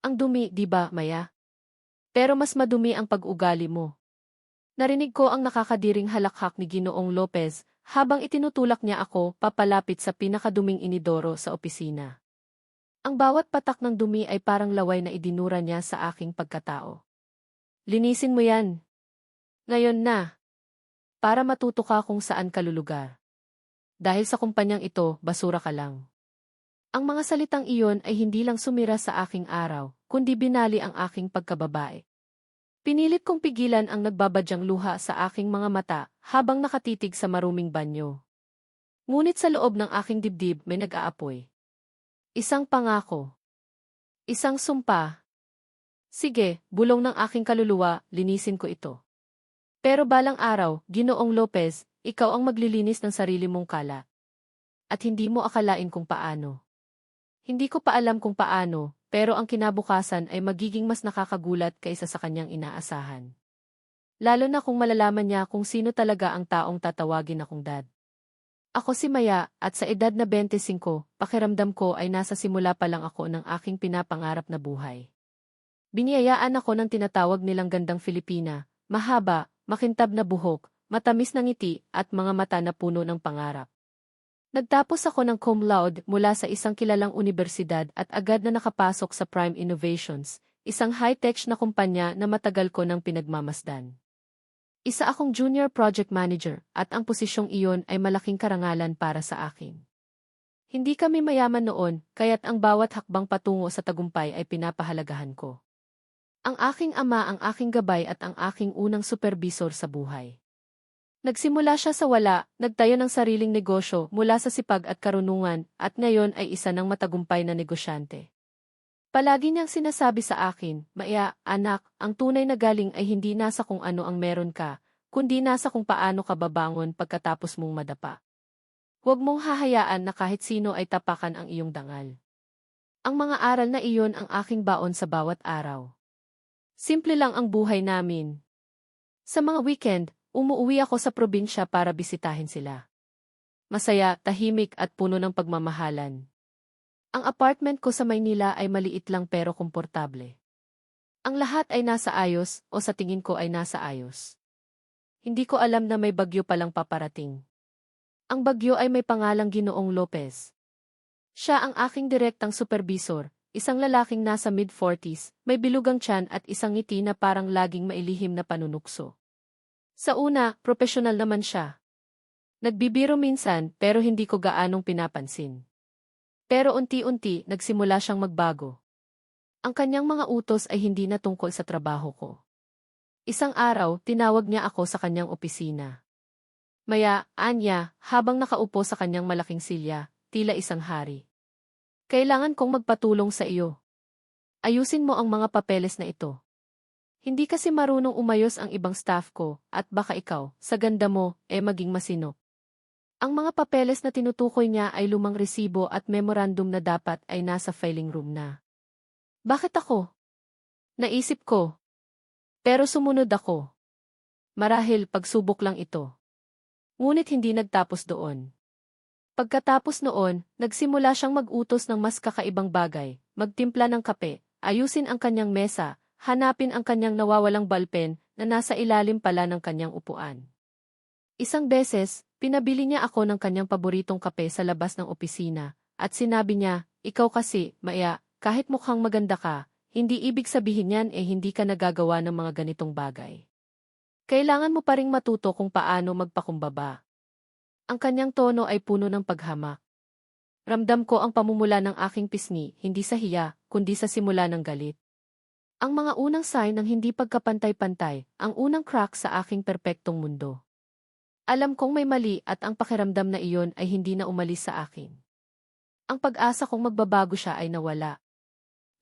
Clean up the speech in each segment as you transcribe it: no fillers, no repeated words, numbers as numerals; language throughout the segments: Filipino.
Ang dumi, di ba, Maya? Pero mas madumi ang pag-ugali mo. Narinig ko ang nakakadiring halakhak ni Ginoong Lopez habang itinutulak niya ako papalapit sa pinakaduming inidoro sa opisina. Ang bawat patak ng dumi ay parang laway na idinura niya sa aking pagkatao. Linisin mo yan. Ngayon na. Para matuto ka kung saan ka lulugar. Dahil sa kumpanyang ito, basura ka lang. Ang mga salitang iyon ay hindi lang sumira sa aking araw, kundi binali ang aking pagkababae. Pinilit kong pigilan ang nagbabadyang luha sa aking mga mata habang nakatitig sa maruming banyo. Ngunit sa loob ng aking dibdib may nag-aapoy. Isang pangako. Isang sumpa. Sige, bulong ng aking kaluluwa, linisin ko ito. Pero balang araw, Ginoong Lopez, ikaw ang maglilinis ng sarili mong kalat. At hindi mo akalain kung paano. Hindi ko pa alam kung paano, pero ang kinabukasan ay magiging mas nakakagulat kaysa sa kanyang inaasahan. Lalo na kung malalaman niya kung sino talaga ang taong tatawagin akong dad. Ako si Maya, at sa edad na 25, pakiramdam ko ay nasa simula pa lang ako ng aking pinapangarap na buhay. Biniyayaan ako ng tinatawag nilang gandang Filipina, mahaba, makintab na buhok, matamis na ngiti, at mga mata na puno ng pangarap. Nagtapos ako ng cum laude mula sa isang kilalang universidad at agad na nakapasok sa Prime Innovations, isang high-tech na kumpanya na matagal ko nang pinagmamasdan. Isa akong junior project manager at ang posisyong iyon ay malaking karangalan para sa akin. Hindi kami mayaman noon, kaya't ang bawat hakbang patungo sa tagumpay ay pinapahalagahan ko. Ang aking ama ang aking gabay at ang aking unang supervisor sa buhay. Nagsimula siya sa wala, nagtayo ng sariling negosyo mula sa sipag at karunungan, at ngayon ay isa ng matagumpay na negosyante. Palagi niyang sinasabi sa akin, Maya, anak, ang tunay na galing ay hindi nasa kung ano ang meron ka, kundi nasa kung paano ka babangon pagkatapos mong madapa. Huwag mong hahayaan na kahit sino ay tapakan ang iyong dangal. Ang mga aral na iyon ang aking baon sa bawat araw. Simple lang ang buhay namin. Sa mga weekend, umuuwi ako sa probinsya para bisitahin sila. Masaya, tahimik at puno ng pagmamahalan. Ang apartment ko sa Maynila ay maliit lang pero komportable. Ang lahat ay nasa ayos o sa tingin ko ay nasa ayos. Hindi ko alam na may bagyo palang paparating. Ang bagyo ay may pangalang Ginoong Lopez. Siya ang aking direktang supervisor, isang lalaking nasa mid-40s, may bilugang tiyan at isang ngiti na parang laging mailihim na panunukso. Sa una, profesional naman siya. Nagbibiro minsan pero hindi ko gaanong pinapansin. Pero unti-unti nagsimula siyang magbago. Ang kanyang mga utos ay hindi na tungkol sa trabaho ko. Isang araw, tinawag niya ako sa kanyang opisina. Maya, anya, habang nakaupo sa kanyang malaking silya, tila isang hari. Kailangan kong magpatulong sa iyo. Ayusin mo ang mga papeles na ito. Hindi kasi marunong umayos ang ibang staff ko, at baka ikaw, sa ganda mo, maging masinop. Ang mga papeles na tinutukoy niya ay lumang resibo at memorandum na dapat ay nasa filing room na. Bakit ako? Naisip ko. Pero sumunod ako. Marahil pagsubok lang ito. Ngunit hindi nagtapos doon. Pagkatapos noon, nagsimula siyang mag-utos ng mas kakaibang bagay, magtimpla ng kape, ayusin ang kanyang mesa, hanapin ang kanyang nawawalang balpen na nasa ilalim pala ng kanyang upuan. Isang beses, pinabili niya ako ng kanyang paboritong kape sa labas ng opisina, at sinabi niya, ikaw kasi, Maya, kahit mukhang maganda ka, hindi ibig sabihin yan hindi ka nagagawa ng mga ganitong bagay. Kailangan mo pa ring matuto kung paano magpakumbaba. Ang kanyang tono ay puno ng paghamak. Ramdam ko ang pamumula ng aking pisngi, hindi sa hiya, kundi sa simula ng galit. Ang mga unang sign ng hindi pagkapantay-pantay, ang unang crack sa aking perpektong mundo. Alam kong may mali at ang pakiramdam na iyon ay hindi na umalis sa akin. Ang pag-asa kong magbabago siya ay nawala.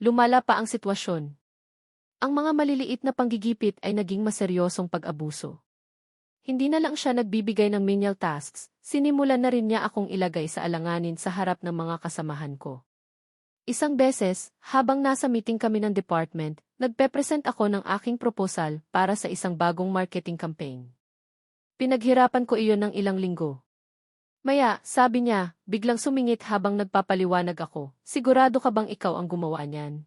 Lumala pa ang sitwasyon. Ang mga maliliit na panggigipit ay naging maseryosong pag-abuso. Hindi na lang siya nagbibigay ng menial tasks, sinimulan na rin niya akong ilagay sa alanganin sa harap ng mga kasamahan ko. Isang beses, habang nasa meeting kami ng department, nagpe-present ako ng aking proposal para sa isang bagong marketing campaign. Pinaghirapan ko iyon ng ilang linggo. Maya, sabi niya, biglang sumingit habang nagpapaliwanag ako, sigurado ka bang ikaw ang gumawa niyan?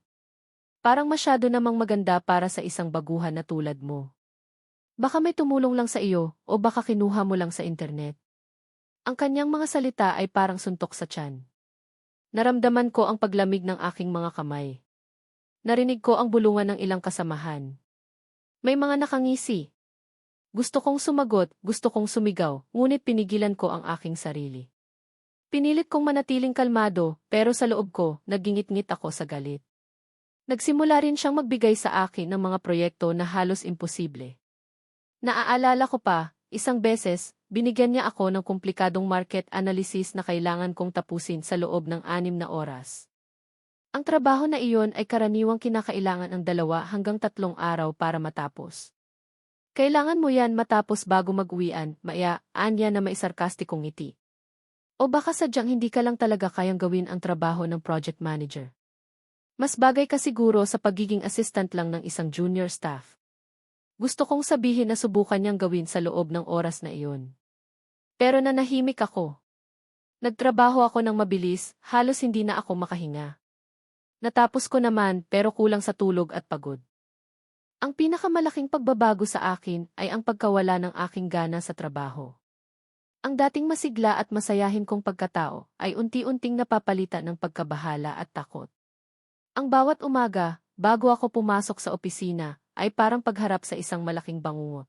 Parang masyado namang maganda para sa isang baguhan na tulad mo. Baka may tumulong lang sa iyo o baka kinuha mo lang sa internet. Ang kanyang mga salita ay parang suntok sa tiyan. Naramdaman ko ang paglamig ng aking mga kamay. Narinig ko ang bulungan ng ilang kasamahan. May mga nakangisi. Gusto kong sumagot, gusto kong sumigaw, ngunit pinigilan ko ang aking sarili. Pinilit kong manatiling kalmado, pero sa loob ko, nagingit-ngit ako sa galit. Nagsimula rin siyang magbigay sa akin ng mga proyekto na halos imposible. Naaalala ko pa, isang beses, binigyan niya ako ng komplikadong market analysis na kailangan kong tapusin sa loob ng 6 na oras. Ang trabaho na iyon ay karaniwang kinakailangan ng 2 hanggang 3 araw para matapos. Kailangan mo yan matapos bago mag-uwian, Maya, anya na may sarkastikong ngiti. O baka sadyang hindi ka lang talaga kayang gawin ang trabaho ng project manager. Mas bagay ka siguro sa pagiging assistant lang ng isang junior staff. Gusto kong sabihin na subukan niyang gawin sa loob ng oras na iyon. Pero nanahimik ako. Nagtrabaho ako ng mabilis, halos hindi na ako makahinga. Natapos ko naman pero kulang sa tulog at pagod. Ang pinakamalaking pagbabago sa akin ay ang pagkawala ng aking gana sa trabaho. Ang dating masigla at masayahin kong pagkatao ay unti-unting napapalitan ng pagkabahala at takot. Ang bawat umaga, bago ako pumasok sa opisina, ay parang pagharap sa isang malaking bangungot.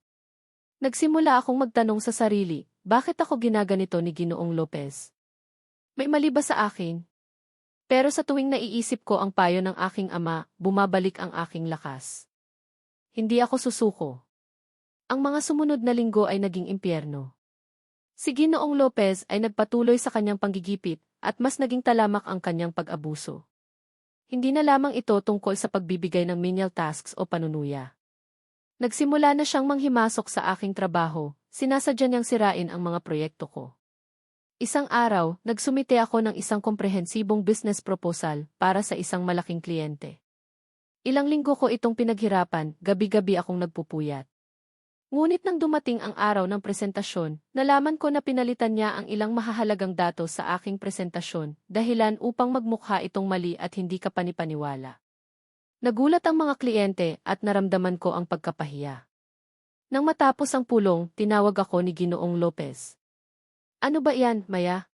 Nagsimula akong magtanong sa sarili, bakit ako ginaganito ni Ginoong Lopez? May mali ba sa akin? Pero sa tuwing naiisip ko ang payo ng aking ama, bumabalik ang aking lakas. Hindi ako susuko. Ang mga sumunod na linggo ay naging impyerno. Si Ginoong Lopez ay nagpatuloy sa kanyang panggigipit at mas naging talamak ang kanyang pag-abuso. Hindi na lamang ito tungkol sa pagbibigay ng menial tasks o panunuya. Nagsimula na siyang manghimasok sa aking trabaho, sinasadya niyang sirain ang mga proyekto ko. Isang araw, nagsumite ako ng isang komprehensibong business proposal para sa isang malaking kliyente. Ilang linggo ko itong pinaghirapan, gabi-gabi akong nagpupuyat. Ngunit nang dumating ang araw ng presentasyon, nalaman ko na pinalitan niya ang ilang mahahalagang datos sa aking presentasyon, dahilan upang magmukha itong mali at hindi ka panipaniwala. Nagulat ang mga kliyente at naramdaman ko ang pagkapahiya. Nang matapos ang pulong, tinawag ako ni Ginoong Lopez. Ano ba yan, Maya?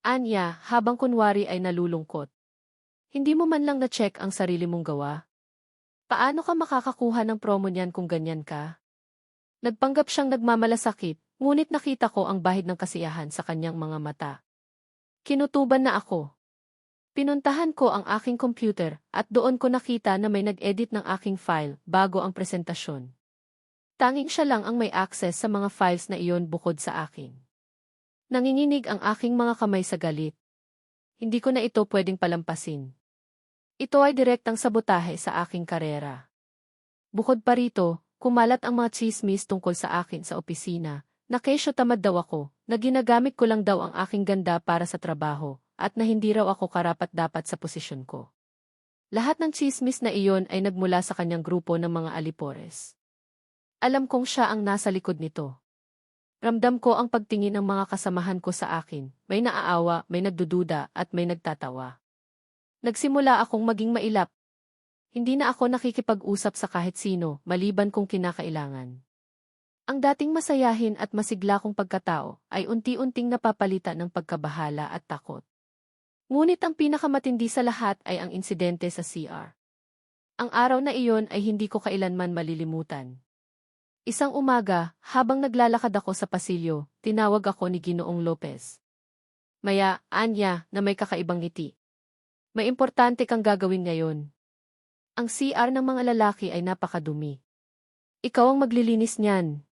Anya, habang kunwari ay nalulungkot. Hindi mo man lang na-check ang sarili mong gawa? Paano ka makakakuha ng promo niyan kung ganyan ka? Nagpanggap siyang nagmamalasakit, ngunit nakita ko ang bahid ng kasiyahan sa kanyang mga mata. Kinutuban na ako. Pinuntahan ko ang aking computer at doon ko nakita na may nag-edit ng aking file bago ang presentasyon. Tanging siya lang ang may access sa mga files na iyon bukod sa akin. Nanginginig ang aking mga kamay sa galit. Hindi ko na ito pwedeng palampasin. Ito ay direktang sabotahe sa aking karera. Bukod pa rito, kumalat ang mga chismis tungkol sa akin sa opisina, na kesyo tamad daw ako, na ginagamit ko lang daw ang aking ganda para sa trabaho, at na hindi raw ako karapat-dapat sa posisyon ko. Lahat ng chismis na iyon ay nagmula sa kanyang grupo ng mga alipores. Alam kong siya ang nasa likod nito. Ramdam ko ang pagtingin ng mga kasamahan ko sa akin, may naaawa, may nagdududa, at may nagtatawa. Nagsimula akong maging mailap. Hindi na ako nakikipag-usap sa kahit sino, maliban kung kinakailangan. Ang dating masayahin at masigla kong pagkatao ay unti-unting napapalitan ng pagkabahala at takot. Ngunit ang pinakamatindi sa lahat ay ang insidente sa CR. Ang araw na iyon ay hindi ko kailanman malilimutan. Isang umaga, habang naglalakad ako sa pasilyo, tinawag ako ni Ginoong Lopez. Maya, Anya, na may kakaibang ngiti. May importante kang gagawin ngayon. Ang CR ng mga lalaki ay napakadumi. Ikaw ang maglilinis niyan.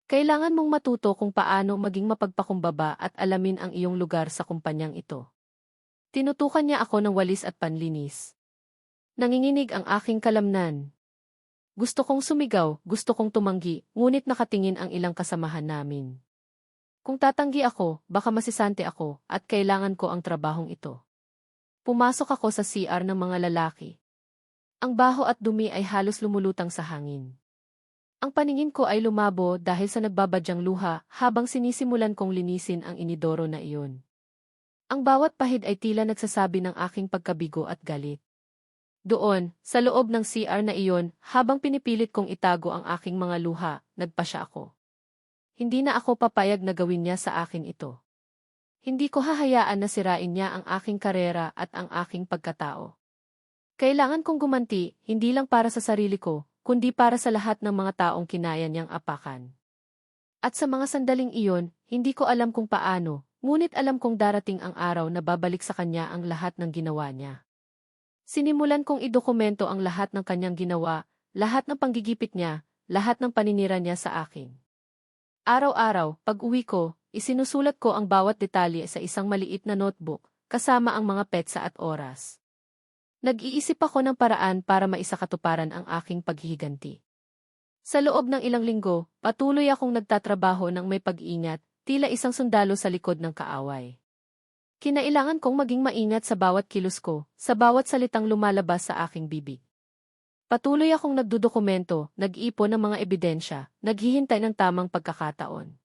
Kailangan mong matuto kung paano maging mapagpakumbaba at alamin ang iyong lugar sa kumpanyang ito. Tinutukan niya ako ng walis at panlinis. Nanginginig ang aking kalamnan. Gusto kong sumigaw, gusto kong tumanggi, ngunit nakatingin ang ilang kasamahan namin. Kung tatanggi ako, baka masisante ako at kailangan ko ang trabahong ito. Pumasok ako sa CR ng mga lalaki. Ang baho at dumi ay halos lumulutang sa hangin. Ang paningin ko ay lumabo dahil sa nagbabadyang luha habang sinisimulan kong linisin ang inidoro na iyon. Ang bawat pahid ay tila nagsasabi ng aking pagkabigo at galit. Doon, sa loob ng CR na iyon, habang pinipilit kong itago ang aking mga luha, nagpasya ako. Hindi na ako papayag na gawin niya sa akin ito. Hindi ko hahayaan na sirain niya ang aking karera at ang aking pagkatao. Kailangan kong gumanti, hindi lang para sa sarili ko, kundi para sa lahat ng mga taong kinaya niyang apakan. At sa mga sandaling iyon, hindi ko alam kung paano, ngunit alam kong darating ang araw na babalik sa kanya ang lahat ng ginawa niya. Sinimulan kong idokumento ang lahat ng kanyang ginawa, lahat ng panggigipit niya, lahat ng paninira niya sa akin. Araw-araw, pag-uwi ko, isinusulat ko ang bawat detalye sa isang maliit na notebook, kasama ang mga petsa at oras. Nag-iisip ako ng paraan para maisakatuparan ang aking paghihiganti. Sa loob ng ilang linggo, patuloy akong nagtatrabaho ng may pag-ingat, tila isang sundalo sa likod ng kaaway. Kinailangan kong maging maingat sa bawat kilos ko, sa bawat salitang lumalabas sa aking bibig. Patuloy akong nagdudokumento, nag-iipon ng mga ebidensya, naghihintay ng tamang pagkakataon.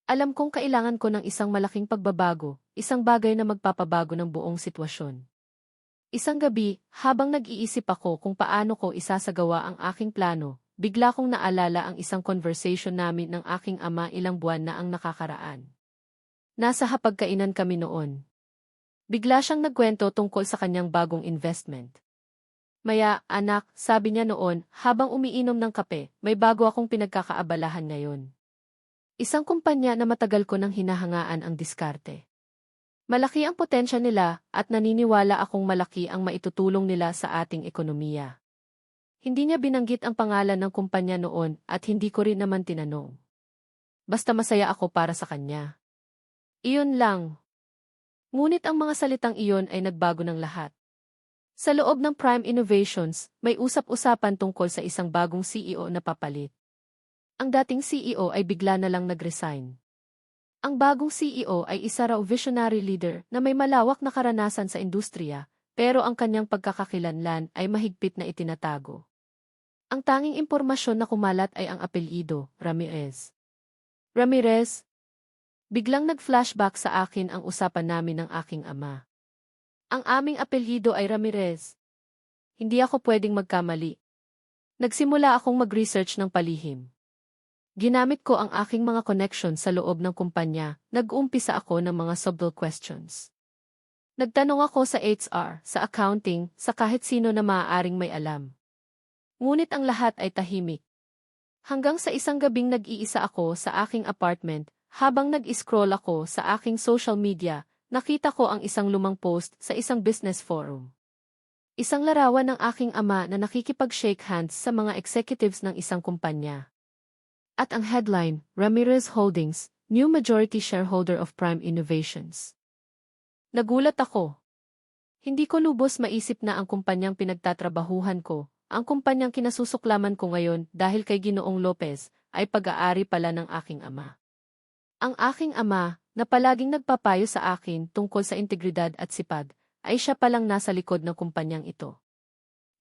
Alam kong kailangan ko ng isang malaking pagbabago, isang bagay na magpapabago ng buong sitwasyon. Isang gabi, habang nag-iisip ako kung paano ko isasagawa ang aking plano, bigla kong naalala ang isang conversation namin ng aking ama ilang buwan na ang nakakaraan. Nasa hapagkainan kami noon. Bigla siyang nagkwento tungkol sa kanyang bagong investment. Maya, anak, sabi niya noon, habang umiinom ng kape, may bago akong pinagkakaabalahan ngayon. Isang kumpanya na matagal ko nang hinahangaan ang diskarte. Malaki ang potensya nila at naniniwala akong malaki ang maitutulong nila sa ating ekonomiya. Hindi niya binanggit ang pangalan ng kumpanya noon at hindi ko rin naman tinanong. Basta masaya ako para sa kanya. Iyon lang. Ngunit ang mga salitang iyon ay nagbago ng lahat. Sa loob ng Prime Innovations, may usap-usapan tungkol sa isang bagong CEO na papalit. Ang dating CEO ay bigla na lang nag-resign. Ang bagong CEO ay isa raw visionary leader na may malawak na karanasan sa industriya, pero ang kanyang pagkakakilanlan ay mahigpit na itinatago. Ang tanging impormasyon na kumalat ay ang apelyido, Ramirez. Ramirez? Biglang nag-flashback sa akin ang usapan namin ng aking ama. Ang aming apelyido ay Ramirez. Hindi ako pwedeng magkamali. Nagsimula akong mag-research ng palihim. Ginamit ko ang aking mga connection sa loob ng kumpanya, nag-uumpisa ako ng mga subtle questions. Nagtanong ako sa HR, sa accounting, sa kahit sino na maaaring may alam. Ngunit ang lahat ay tahimik. Hanggang sa isang gabing nag-iisa ako sa aking apartment, habang nag-scroll ako sa aking social media, nakita ko ang isang lumang post sa isang business forum. Isang larawan ng aking ama na nakikipag-shake hands sa mga executives ng isang kumpanya. At ang headline, Ramirez Holdings, new majority shareholder of Prime Innovations. Nagulat ako. Hindi ko lubos maisip na ang kumpanyang pinagtatrabahuhan ko, ang kumpanyang kinasusuklaman ko ngayon dahil kay Ginoong Lopez, ay pag-aari pala ng aking ama. Ang aking ama, na palaging nagpapayo sa akin tungkol sa integridad at sipag, ay siya palang nasa likod ng kumpanyang ito.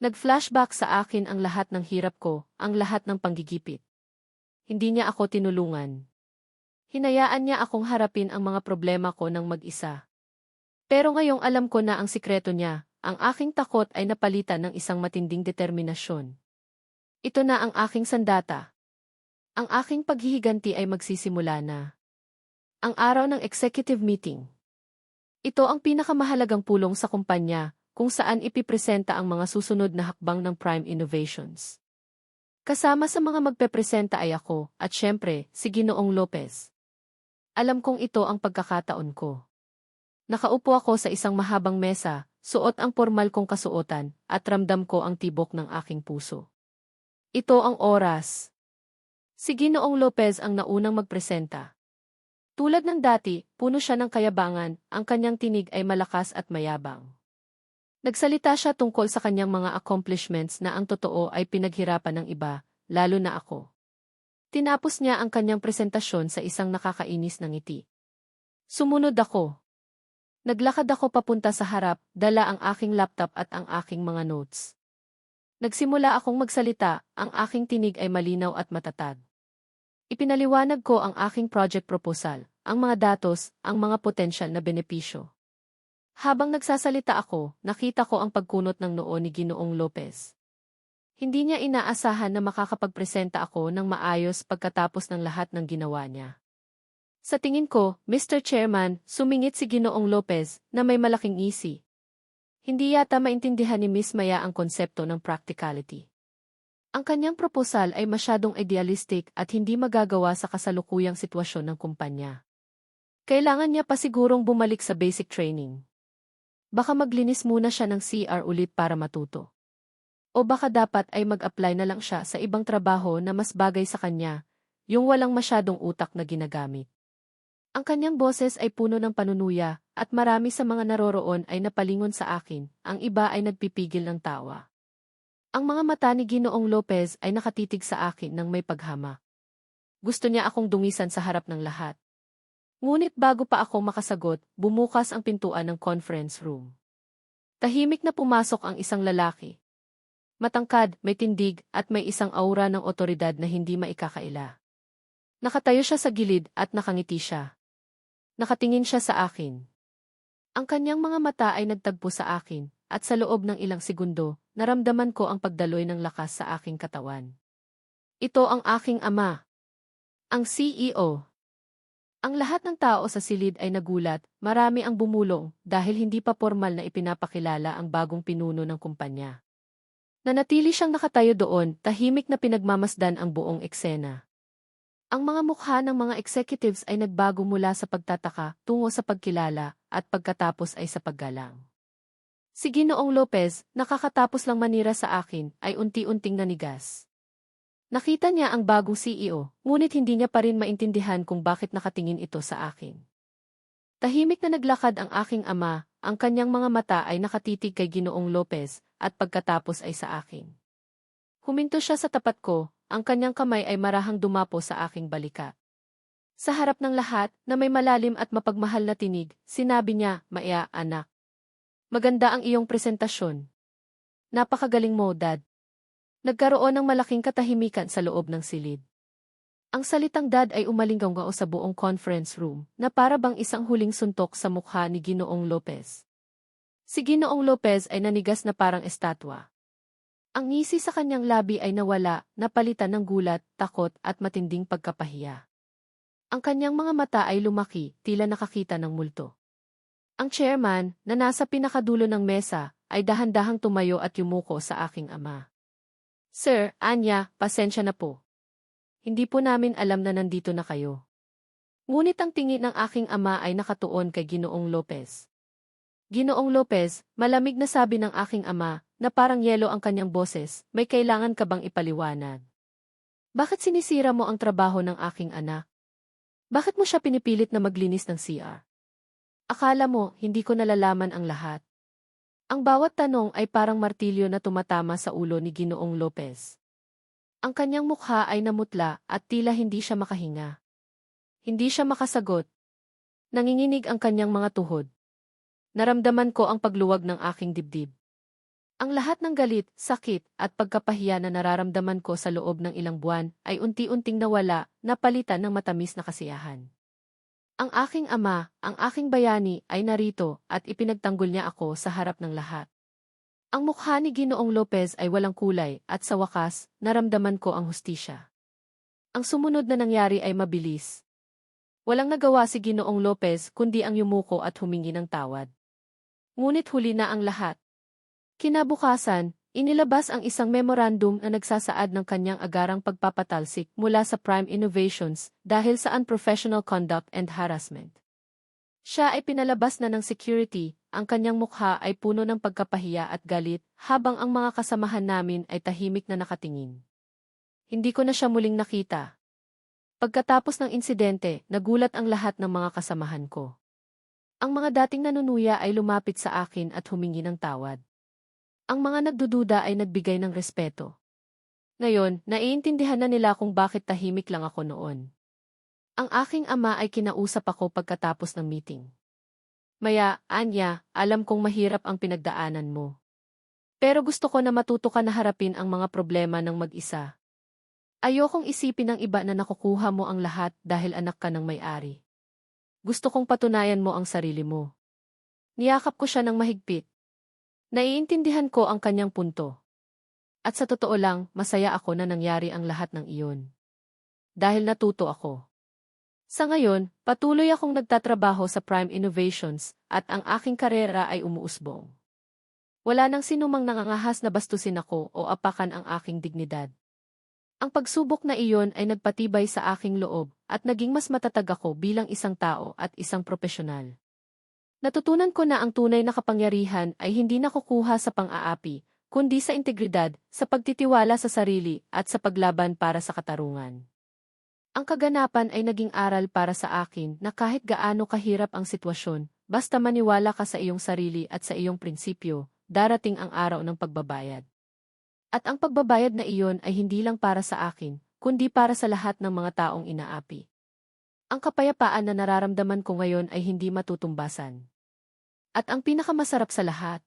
Nag-flashback sa akin ang lahat ng hirap ko, ang lahat ng panggigipit. Hindi niya ako tinulungan. Hinayaan niya akong harapin ang mga problema ko ng mag-isa. Pero ngayong alam ko na ang sikreto niya, ang aking takot ay napalitan ng isang matinding determinasyon. Ito na ang aking sandata. Ang aking paghihiganti ay magsisimula na. Ang araw ng executive meeting. Ito ang pinakamahalagang pulong sa kumpanya, kung saan ipipresenta ang mga susunod na hakbang ng Prime Innovations. Kasama sa mga magpepresenta ay ako, at syempre, si Ginoong Lopez. Alam kong ito ang pagkakataon ko. Nakaupo ako sa isang mahabang mesa, suot ang formal kong kasuotan, at ramdam ko ang tibok ng aking puso. Ito ang oras. Si Ginoong Lopez ang naunang magpresenta. Tulad ng dati, puno siya ng kayabangan, ang kanyang tinig ay malakas at mayabang. Nagsalita siya tungkol sa kanyang mga accomplishments na ang totoo ay pinaghirapan ng iba, lalo na ako. Tinapos niya ang kanyang presentasyon sa isang nakakainis na ngiti. Sumunod ako. Naglakad ako papunta sa harap, dala ang aking laptop at ang aking mga notes. Nagsimula akong magsalita, ang aking tinig ay malinaw at matatag. Ipinaliwanag ko ang aking project proposal, ang mga datos, ang mga potensyal na benepisyo. Habang nagsasalita ako, nakita ko ang pagkunot ng noo ni Ginoong Lopez. Hindi niya inaasahan na makakapagpresenta ako ng maayos pagkatapos ng lahat ng ginawa niya. Sa tingin ko, Mr. Chairman, sumingit si Ginoong Lopez na may malaking isi. Hindi yata maintindihan ni Miss Maya ang konsepto ng practicality. Ang kanyang proposal ay masyadong idealistic at hindi magagawa sa kasalukuyang sitwasyon ng kumpanya. Kailangan niya pa sigurong bumalik sa basic training. Baka maglinis muna siya ng CR ulit para matuto. O baka dapat ay mag-apply na lang siya sa ibang trabaho na mas bagay sa kanya, yung walang masyadong utak na ginagamit. Ang kanyang boses ay puno ng panunuya, at marami sa mga naroroon ay napalingon sa akin, ang iba ay nagpipigil ng tawa. Ang mga mata ni Ginoong Lopez ay nakatitig sa akin ng may paghamak. Gusto niya akong dungisan sa harap ng lahat. Ngunit bago pa ako makasagot, bumukas ang pintuan ng conference room. Tahimik na pumasok ang isang lalaki. Matangkad, may tindig, at may isang aura ng otoridad na hindi maikakaila. Nakatayo siya sa gilid at nakangiti siya. Nakatingin siya sa akin. Ang kanyang mga mata ay nagtagpo sa akin, at sa loob ng ilang segundo, naramdaman ko ang pagdaloy ng lakas sa aking katawan. Ito ang aking ama. Ang CEO. Ang lahat ng tao sa silid ay nagulat, marami ang bumulong dahil hindi pa formal na ipinapakilala ang bagong pinuno ng kumpanya. Nanatili siyang nakatayo doon, tahimik na pinagmamasdan ang buong eksena. Ang mga mukha ng mga executives ay nagbago mula sa pagtataka tungo sa pagkilala at pagkatapos ay sa paggalang. Si Ginoong Lopez, nakakatapos lang manira sa akin, ay unti-unting nanigas. Nakita niya ang bagong CEO, ngunit hindi niya pa rin maintindihan kung bakit nakatingin ito sa akin. Tahimik na naglakad ang aking ama, ang kanyang mga mata ay nakatitig kay Ginoong Lopez, at pagkatapos ay sa akin. Huminto siya sa tapat ko, ang kanyang kamay ay marahang dumapo sa aking balikat. Sa harap ng lahat, na may malalim at mapagmahal na tinig, sinabi niya, "Maya, anak. Maganda ang iyong presentasyon. Napakagaling mo, Dad." Nagkaroon ng malaking katahimikan sa loob ng silid. Ang salitang dad ay umalinggaw sa buong conference room, na para bang isang huling suntok sa mukha ni Ginoong Lopez. Si Ginoong Lopez ay nanigas na parang estatwa. Ang ngisi sa kanyang labi ay nawala, napalitan ng gulat, takot at matinding pagkapahiya. Ang kanyang mga mata ay lumaki, tila nakakita ng multo. Ang chairman, na nasa pinakadulo ng mesa, ay dahan-dahang tumayo at yumuko sa aking ama. "Sir, Anya, pasensya na po. Hindi po namin alam na nandito na kayo." Ngunit ang tingin ng aking ama ay nakatuon kay Ginoong Lopez. "Ginoong Lopez," malamig na sabi ng aking ama, na parang yelo ang kanyang boses, "may kailangan ka bang ipaliwanag? Bakit sinisira mo ang trabaho ng aking anak? Bakit mo siya pinipilit na maglinis ng CR? Akala mo, hindi ko nalalaman ang lahat?" Ang bawat tanong ay parang martilyo na tumatama sa ulo ni Ginoong Lopez. Ang kanyang mukha ay namutla at tila hindi siya makahinga. Hindi siya makasagot. Nanginginig ang kanyang mga tuhod. Naramdaman ko ang pagluwag ng aking dibdib. Ang lahat ng galit, sakit, at pagkapahiya na nararamdaman ko sa loob ng ilang buwan ay unti-unting nawala, napalitan ng matamis na kasiyahan. Ang aking ama, ang aking bayani, ay narito at ipinagtanggol niya ako sa harap ng lahat. Ang mukha ni Ginoong Lopez ay walang kulay at sa wakas, naramdaman ko ang hustisya. Ang sumunod na nangyari ay mabilis. Walang nagawa si Ginoong Lopez kundi ang yumuko at humingi ng tawad. Ngunit huli na ang lahat. Kinabukasan, inilabas ang isang memorandum na nagsasaad ng kanyang agarang pagpapatalsik mula sa Prime Innovations dahil sa unprofessional conduct and harassment. Siya ay pinalabas na ng security, ang kanyang mukha ay puno ng pagkapahiya at galit, habang ang mga kasamahan namin ay tahimik na nakatingin. Hindi ko na siya muling nakita. Pagkatapos ng insidente, nagulat ang lahat ng mga kasamahan ko. Ang mga dating nanunuya ay lumapit sa akin at humingi ng tawad. Ang mga nagdududa ay nagbigay ng respeto. Ngayon, naiintindihan na nila kung bakit tahimik lang ako noon. Ang aking ama ay kinausap ako pagkatapos ng meeting. "Maya, Anya, alam kong mahirap ang pinagdaanan mo. Pero gusto ko na matuto ka na harapin ang mga problema ng mag-isa. Ayokong isipin ng iba na nakukuha mo ang lahat dahil anak ka ng may-ari. Gusto kong patunayan mo ang sarili mo. Niyakap ko siya ng mahigpit. Naiintindihan ko ang kanyang punto. At sa totoo lang, masaya ako na nangyari ang lahat ng iyon. Dahil natuto ako. Sa ngayon, patuloy akong nagtatrabaho sa Prime Innovations at ang aking karera ay umuusbong. Wala nang sinumang nangangahas na bastusin ako o apakan ang aking dignidad. Ang pagsubok na iyon ay nagpatibay sa aking loob at naging mas matatag ako bilang isang tao at isang propesyonal. Natutunan ko na ang tunay na kapangyarihan ay hindi nakukuha sa pang-aapi, kundi sa integridad, sa pagtitiwala sa sarili at sa paglaban para sa katarungan. Ang kaganapan ay naging aral para sa akin na kahit gaano kahirap ang sitwasyon, basta maniwala ka sa iyong sarili at sa iyong prinsipyo, darating ang araw ng pagbabayad. At ang pagbabayad na iyon ay hindi lang para sa akin, kundi para sa lahat ng mga taong inaapi. Ang kapayapaan na nararamdaman ko ngayon ay hindi matutumbasan. At ang pinakamasarap sa lahat,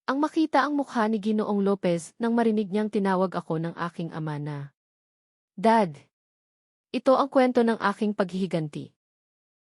ang makita ang mukha ni Ginoong Lopez nang marinig niyang tinawag ako ng aking ama na, "Dad." Ito ang kwento ng aking paghihiganti.